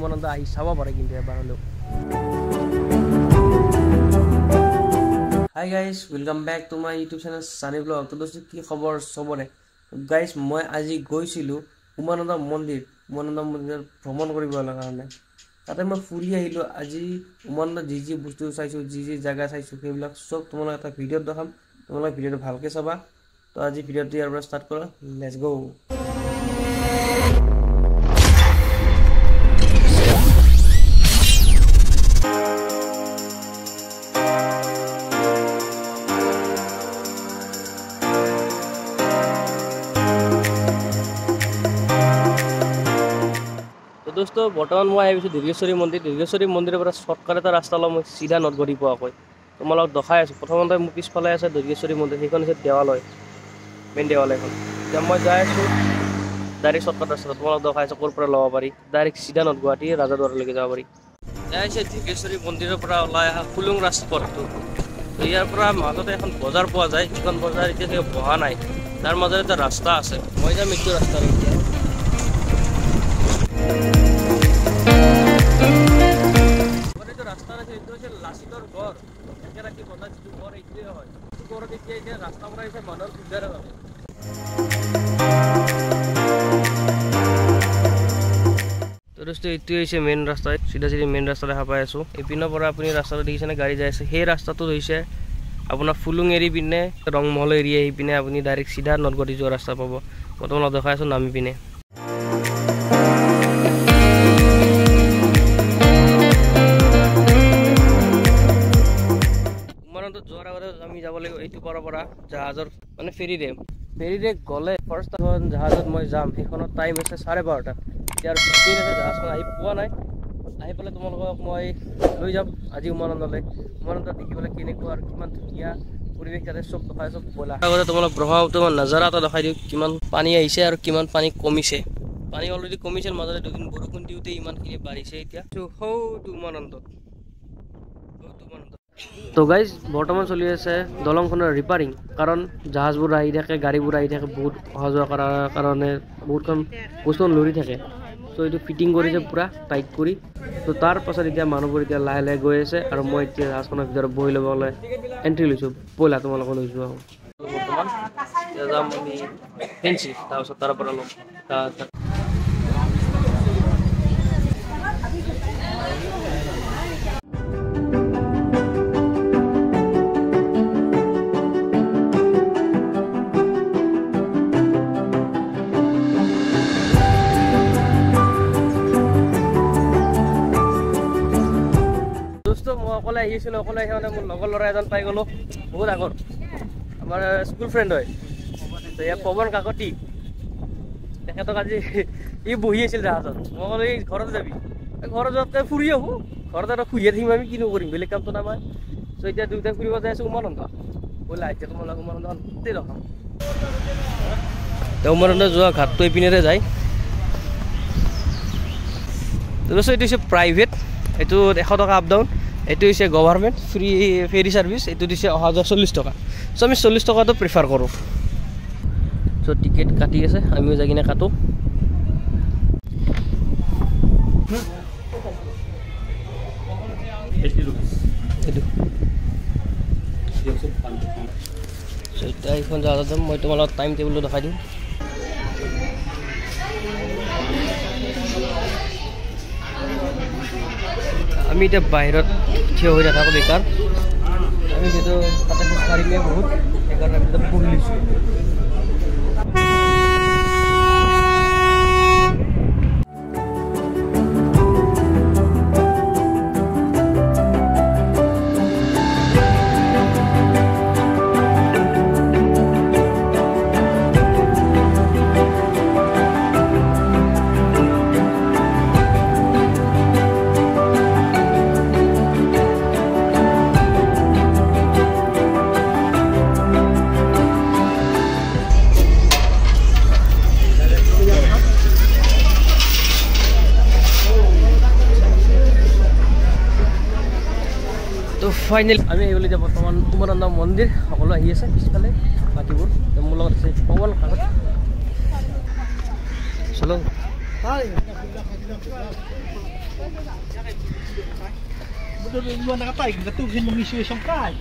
উমানন্দ আহি চাব পাৰে কিন্তু এবাৰ হ'লেও। Hi guys, welcome back to my YouTube channel Sunny blog. তো দোস্ত কি খবৰ চবৰে? গাইজ মই আজি গৈছিলোঁ উমানন্দ মন্দিৰ ভ্ৰমণ কৰিবলৈ কাৰণে। তাতে মই ফুৰি আহিলোঁ। আজি উমানন্দ যি বস্তু চাইছোঁ, যি জেগা চাইছোঁ, সেইবিলাক চব তোমালোকে এটা ভিডিঅ'ত দেখাম। তোমালোকে ভিডিঅ'টো ভালকৈ চাবা। তো আজি ভিডিঅ'টো ইয়াৰ পৰা ষ্টাৰ্ট কৰোঁ। লেটছ গো। দোস্ত বৰ্তমান মই আহিছোঁ দীৰ্ঘেশ্বৰী মন্দিৰৰ পৰা শ্বৰ্টকাট এটা ৰাস্তা লৈ মই চিধা নদগুৰি পোৱাকৈ তোমালোকক দেখাই আছোঁ। প্ৰথমতে মোৰ পিছফালে আছে দীৰ্ঘেশ্বৰী মন্দিৰ, সেইখন হৈছে দেৱালয়, মেইন দেৱালয়খন। এতিয়া মই যাই আছোঁ ডাইৰেক্ট শ্বৰ্টকাট ৰাস্তাত, তোমালোকক দেখাই আছোঁ ক'ৰ পৰা ল'ব পাৰি। ডাইৰেক্ট চিধা নদগুৱাহাটী ৰাজাদুৱাৰলৈকে যাব পাৰি। এয়া হৈছে দীৰ্ঘেশ্বৰী মন্দিৰৰ পৰা ওলাই অহা খুলুং ৰাজপথটো। ইয়াৰ পৰা মাজতে এখন বজাৰ পোৱা যায়, যিখন বজাৰ এতিয়া বহা নাই, তাৰ মাজত এটা ৰাস্তা আছে। মই যাম এইটো ৰাস্তালৈ এতিয়া। ৰাস্তা আছে, এইটো হৈছে লাচিতৰ গড়। একেৰাখি বজাৰ যিটো গড় এইটোৱে হয়। এইটো গড়ত এতিয়া ৰাস্তা বনাইছে মানুহৰ সুবিধাৰ বাবে। তো দোস্ত এইটোৱে হৈছে মেইন ৰাস্তা, চিধা মেইন ৰাস্তা দেখা পাই আছোঁ। এইপিনৰ পৰা আপুনি ৰাস্তাটো দেখিছেনে, গাড়ী যাই আছে। সেই ৰাস্তাটো হৈছে আপোনাৰ ফুলুং এৰি পিনে ৰংমহল এৰি আহি পিনে আপুনি ডাইৰেক্ট চিধা নদগুৱাহাটী যোৱা ৰাস্তা পাব। মই তোমালোকক দেখাই আছোঁ নামি পিনে। যোৱাৰ আগতে আমি যাব লাগিব এইটো পাৰৰ পৰা জাহাজৰ মানে ফেৰীৰে গ'লে ফাৰ্ষ্ট এখন জাহাজত মই যাম। সেইখনত টাইম আছে 12:30। এতিয়া আৰু 15 আছে, জাহাজখন আহি পোৱা নাই। আহি পেলাই তোমালোকক মই লৈ যাম আজি উমানন্দলৈ। উমানন্দ দেখিবলৈ কেনেকুৱা আৰু কিমান ধুনীয়া পৰিৱেশ তাতে চব দেখাই চব ব'লা। আগতে তোমালোক ব্ৰহ্মপুত্ৰ নাজাৰা এটা দেখাই দিওঁ, কিমান পানী আহিছে আৰু কিমান পানী কমিছে। পানী অলৰেডি কমিছিল, মাজতে দুদিন বৰষুণ দিওঁতে ইমানখিনি বাঢ়িছে। এতিয়া সৌটো উমানন্দ। তো গাইজ বৰ্তমান চলি আছে দলংখনৰ ৰিপেয়াৰিং, কাৰণ জাহাজবোৰ আহি থাকে, গাড়ীবোৰ আহি থাকে, বহুত অহা যোৱা কৰাৰ কাৰণে বহুতখন বস্তু লৰি থাকে। চ' এইটো ফিটিং কৰিছে পূৰা টাইট কৰি। তো তাৰ পাছত এতিয়া মানুহবোৰ এতিয়া লাহে লাহে গৈ আছে, আৰু মই এতিয়া জাহাজখনৰ ভিতৰত বহি ল'বলৈ এণ্ট্ৰি লৈছোঁ। ব'লা তোমালোকক লৈ যোৱা হ'ব। বৰ্তমান এতিয়া যাম আমি ফেঞ্চি, তাৰপিছত তাৰ পৰা ল'ম। মই অকলে আহিছিলোঁ, অকলে আহি মানে মোৰ লগৰ ল'ৰা এজন পাই গ'লোঁ বহুত আগত, আমাৰ স্কুল ফ্ৰেণ্ড হয়। এয়া পৱন কাকতি, তেখেতক আজি ই বহি আছিল জাহাজত। মই ক'লোঁ এই ঘৰত যাবি, ঘৰত যোৱাতকৈ ফুৰি আহোঁ, ঘৰত এটা ফুৰিয়ে থাকিম, আমি কিনো কৰিম, বেলেগ কামটো নাপায়। চ' এতিয়া দুয়োটাই ফুৰিব যাই আছোঁ উমানন্দ। ব'লা এতিয়া তোমালোক উমানন্দ গোটেই দেখাম। উমানন্দ যোৱা ঘাটটো এইপিনেৰে যায়। তাৰপিছত এইটো হৈছে প্ৰাইভেট, এইটো 100 টকা আপ ডাউন। এইটো হৈছে গভৰ্ণমেণ্ট ফ্ৰী ফেৰী ছাৰ্ভিচ, এইটো দিছে অহা যোৱা 40 টকা। চ' আমি 40 টকাটো প্ৰিফাৰ কৰোঁ। চ' টিকেট কাটি আছে, আমিও যাই কিনে কাটো। এতিয়া এইখন জাহাজত যাম। মই তোমালোকক টাইম টেবুলটো দেখাই দিম। আমি এতিয়া বাহিৰত থিয় হৈ নাথাকোঁ বেকাৰ, আমি যিহেতু তাতে খোজকাঢ়িমে বহুত, সেইকাৰণে আমি তাতে পঢ়ি লৈছোঁ। তো ফাইনেল আমি আহিবলৈ এতিয়া বৰ্তমান উমানন্দ মন্দিৰ। সকলো আহি আছে পিছফালে, বাকীবোৰ মোৰ লগত আছে পৱন কাকত। চলো Luôn đã tay cái tu hình mình xưa trong cái.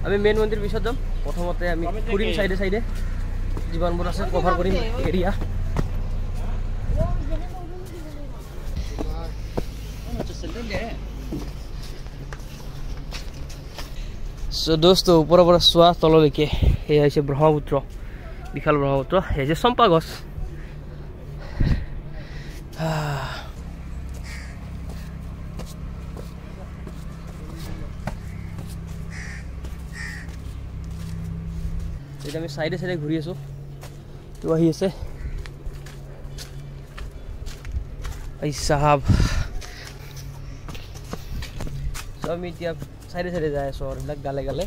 আমি মেইন মন্দির পিছত যাম প্রথমতে আমি ফুরিম সাইডে সাইডে জীবনবোৰ আছে কভাৰ কৰিম এৰিয়া সো দোস্ত উপৰৰ পৰা চোৱা তললৈকে এই হৈছে ব্ৰহ্মপুত্ৰ বিশাল ব্ৰহ্মপুত্ৰ এই যে চম্পা গছ এটা আমি সাইডে সাইডে ঘূৰি আছো তো আহি আছে এই সাহাব সো আমি এতিয়া সাইডে সাইডে যাই আছো আৰু এইবিলাক গালে গালে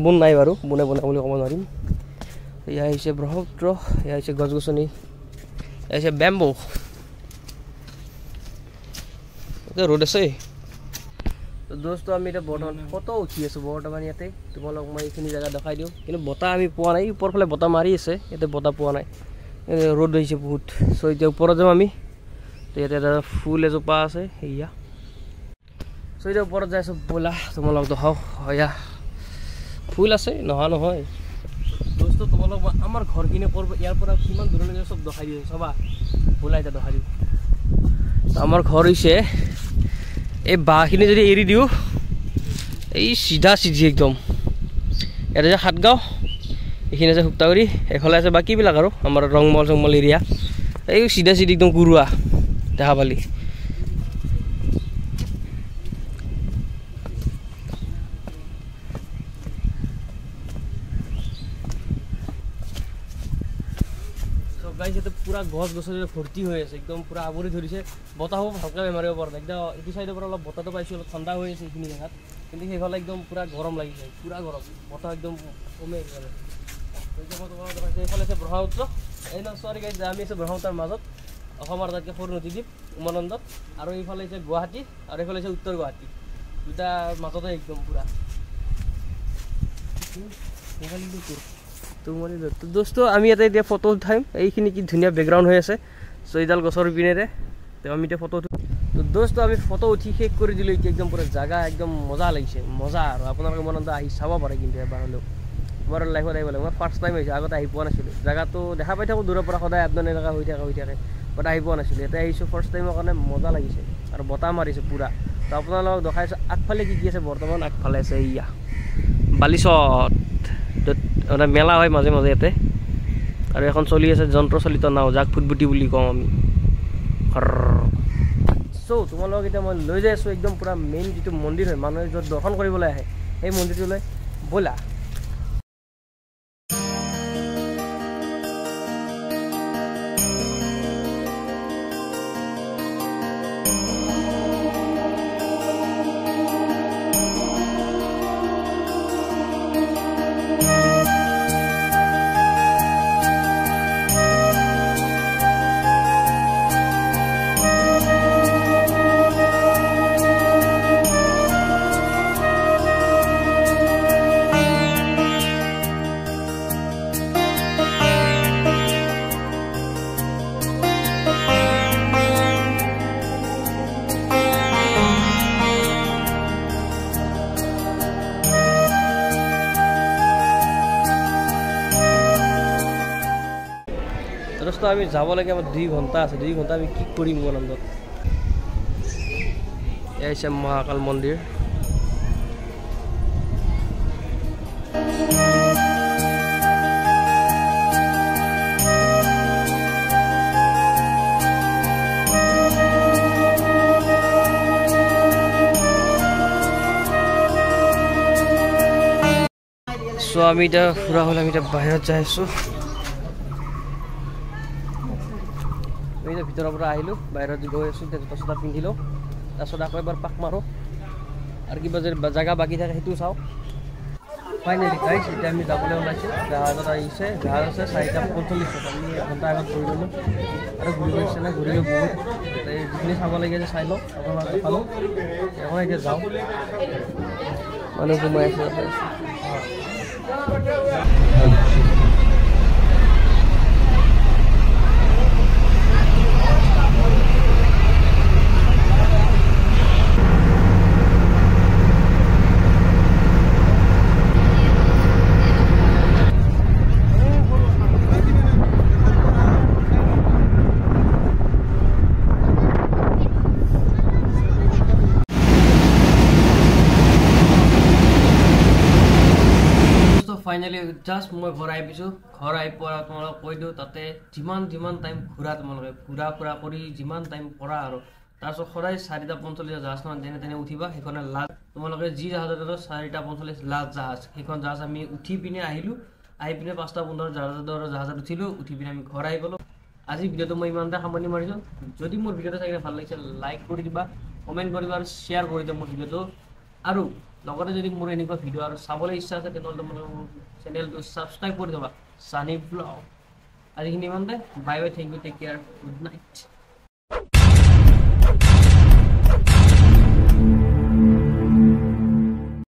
বুন নাই বাৰু বুনে বুনে বুলি ক'ব নোৱাৰিম এয়া হৈছে ব্ৰহ্মপুত্ৰ এয়া হৈছে গছ গছনি এয়া হৈছে বেম্বো ৰ'দ আছে তো দোস্ত আমি এটা বৰ্তমান ফটো উঠি আছো বৰ্তমান ইয়াতে তোমালোক মই এইখিনি জায়গা দেখাই দিওঁ কিন্তু বতাহ আমি পোৱা নাই ওপৰ ফালে বতাহ মাৰি আছে ইয়াতে বতাহ পোৱা নাই ৰ'দ হৈছে বহুত সো এতিয়া ওপৰত যাম আমি তো ইয়াতে এটা ফুল এজোপা আছে এয়া সো এতিয়া ওপৰত যাই আছো ব'লা তোমালোক দেখাও এয়া ফুল আছে নহয় দোস্ত তোমালোক আমাৰ ঘৰখিনি কৰব ইয়াৰ পৰা কিমান দূৰলৈকে চব দেখাই দিওঁ চাবা ব'লা এতিয়া দেখাই দিওঁ আমাৰ ঘৰ হৈছে এই বাঁহখিনি যদি এৰি দিওঁ এই চিধা চিধি একদম ইয়াতে যে সাতগাঁও এইখিনি আছে সুপ্তাগুৰি এইফালে আছে বাকীবিলাক আৰু আমাৰ ৰংমল চংমল এৰিয়া এই চিধা চিধি একদম গুৰুৱা দেখা পালি পুৰা গছ গছনি ভৰ্তি হৈ আছে একদম পুৰা আৱৰি ধৰিছে বতাহো ভালকৈ মাৰিব পৰা নাই একদম এইটো চাইডৰ পৰা অলপ বতাহটো পাইছোঁ অলপ ঠাণ্ডা হৈ আছে এইখিনি জেগাত কিন্তু সেইফালে একদম পুৰা গৰম লাগিছে পুৰা গৰম বতাহ একদম কমে এইফালে আছে ব্ৰহ্মপুত্ৰ এই চৰি গাইজ আমি আছোঁ ব্ৰহ্মপুত্ৰৰ মাজত অসমৰ আটাইতকৈ সৰু নদীদ্বীপ উমানন্দত আৰু এইফালে হৈছে গুৱাহাটী আৰু এইফালে হৈছে উত্তৰ গুৱাহাটী দুটা মাজতে একদম পুৰা দোস্ত আমি ইয়াতে এতিয়া ফটো উঠাম এইখিনি কি ধুনীয়া বেকগ্ৰাউণ্ড হৈ আছে চ' এইডাল গছৰ পিনেৰে তো আমি এতিয়া ফটো উঠো তো দোস্ত আমি ফটো উঠি শেষ কৰি দিলোঁ এতিয়া একদম পুৰা জাগা একদম মজা লাগিছে মজা আৰু আপোনালোকে উমানন্দ আহি চাব পাৰে কিন্তু এবাৰ হ'লেও তোমাৰ লাইফত আহিব লাগে মই ফাৰ্ষ্ট টাইম আহিছোঁ আগতে আহি পোৱা নাছিলোঁ জাগাটো দেখা পাই থাকোঁ দূৰৰ পৰা সদায় আপোনাৰ এনেকুৱা হৈ থাকে বাট আহি পোৱা নাছিলোঁ ইয়াতে আহিছোঁ ফাৰ্ষ্ট টাইমৰ কাৰণে মজা লাগিছে আৰু বতাহ মাৰিছে পুৰা তো আপোনালোকক দেখাইছোঁ আগফালে কি আছে বৰ্তমান আগফালে আছে ইয়া বালিচত মানে মেলা হয় মাজে মাজে ইয়াতে আৰু এখন চলি আছে যন্ত্ৰচালিত নাও যাক ফুটবুটি বুলি কওঁ আমি চ' তোমালোকক এতিয়া মই লৈ যাই আছোঁ একদম পুৰা মেইন যিটো মন্দিৰ হয় মানুহে য'ত দৰ্শন কৰিবলৈ আহে সেই মন্দিৰটোলৈ ব'লা দোস্ত আমি যাব লাগে আমাৰ 2 ঘণ্টা আছে 2 ঘণ্টা আমি কি কৰিম উমানন্দত এই আছে মহাকাল মন্দিৰ চ' আমি এতিয়া ফুৰা হ'ল আমি এতিয়া বাহিৰত যাই আছোঁ ভিতৰৰ পৰা আহিলোঁ বাহিৰত গৈ আছোঁ জোতা চোতা পিন্ধিলোঁ তাৰপিছত আকৌ এবাৰ পাক মাৰোঁ আৰু কিবা যদি জাগা বাকী থাকে সেইটো চাওঁ ফাইনেলি গাইজ এতিয়া আমি যাবলৈ ওলাইছোঁ জাহাজত আহিছে জাহাজ আছে 4:45 আমি এঘণ্টা আগত ঘূৰি ল'লোঁ আৰু ঘূৰিব ইচ্ছা নাই ঘূৰিলোঁ বহুত যিখিনি চাব লাগে যে চাই লওঁ আপোনালোকে চালোঁ এখন এতিয়া যাওঁ মানুহ সোমাই আছে ফাইনেলি জাষ্ট মই ঘৰ আহি পাইছোঁ ঘৰ আহি পোৱা তোমালোকক কৈ দিওঁ তাতে যিমান টাইম ঘূৰা তোমালোকে ঘূৰা ফুৰা কৰি যিমান টাইম কৰা আৰু তাৰপিছত সদায় 4:45 জাহাজখন যেনে তেনে উঠিবা সেইখনে লাষ্ট তোমালোকে যি জাহাজত 4:45 লাষ্ট জাহাজ সেইখন জাহাজ আমি উঠি পিনে আহিলোঁ আহি পিনে 5:15 জাহাজত উঠিলোঁ উঠি পিনে আমি ঘৰ আহি গ'লোঁ আজি ভিডিঅ'টো মই ইমানতে সামৰণি মাৰিছোঁ যদি মোৰ ভিডিঅ'টো চাই ভাল লাগিছে লাইক কৰি দিবা কমেণ্ট কৰিবা আৰু শ্বেয়াৰ কৰি দিবা মোৰ ভিডিঅ'টো আৰু লগতে যদি মোৰ এনেকুৱা ভিডিঅ' আৰু চাবলৈ ইচ্ছা আছে তেনেহ'লে মোৰ চেনেলটো ছাবস্ক্ৰাইব কৰি দিবা সানি ব্লগ আজিখিনি ইমানতে bye bye thank you take care good night